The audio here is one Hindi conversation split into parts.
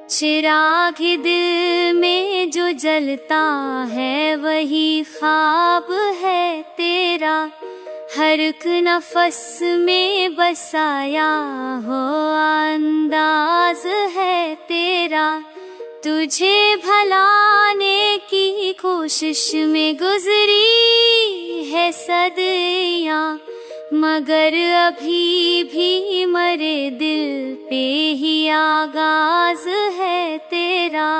चिराग दिल में जो जलता है वही ख्वाब है तेरा, हर एक नफस में बसाया हो अंदाज है तेरा। तुझे भलाने की कोशिश में गुजरी है सदियाँ, मगर अभी भी मरे दिल पे ही आगाज है तेरा।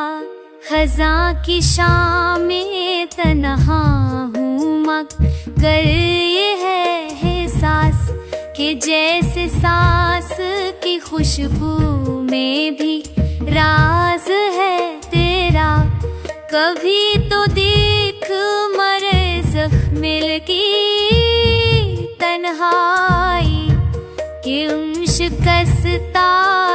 खज़ां की शाम में तन्हा हूँ मगर ये है एहसास कि जैसे सांस की खुशबू में भी राज है तेरा। कभी तो देख मरे ज़ख्मिल की तन्हाई कि उन शिकस्ता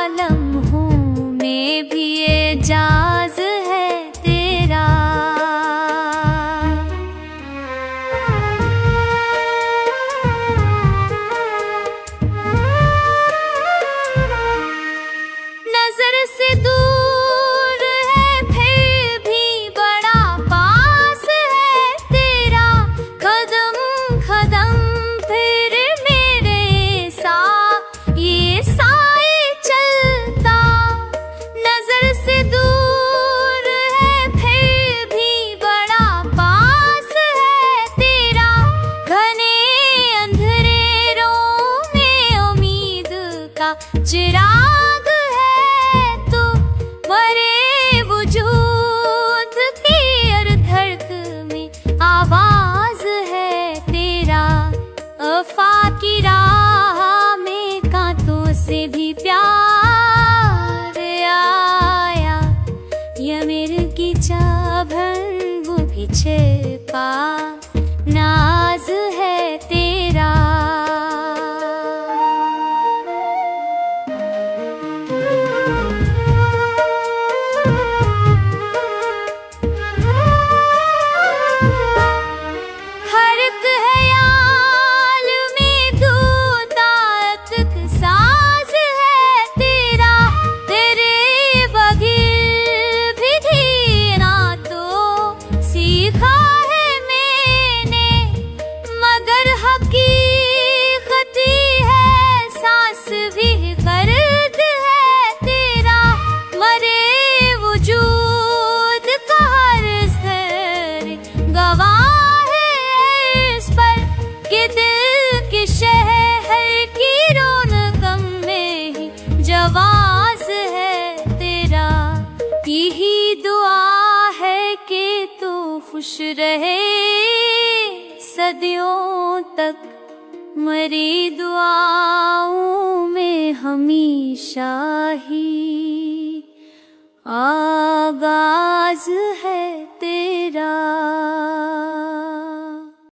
लम्हों में भी एजाज है तेरा। नजर से दूर है फिर भी बड़ा पास है तेरा, कदम कदम फिर मेरे साथ ये साए चलता। नजर से दूर है फिर भी बड़ा पास है तेरा, घने अंधेरों में उम्मीद का चिराग है तू। मरे वजूद की हर धड़कन में आवाज है तेरा। वफा की राह में कांटों से भी प्यार आया, यमिर की चाहत वो भी छिपा नाज है तेरा। हर एक ख्याल में तू ताकत साज है तेरा, तेरे बगैर भी जीना तो सीखा है मैंने, मगर हकीकत है सांस भी कर्द है तेरा। मरे वजूद का हर ज़र्रे गवाह है इस पर कि दिल के शहर की रौनक में ही जवाज है तेरा। यही दुआ है कि तू खुश रहे सदियों तक, मरी दुआओं में हमेशा ही आगाज है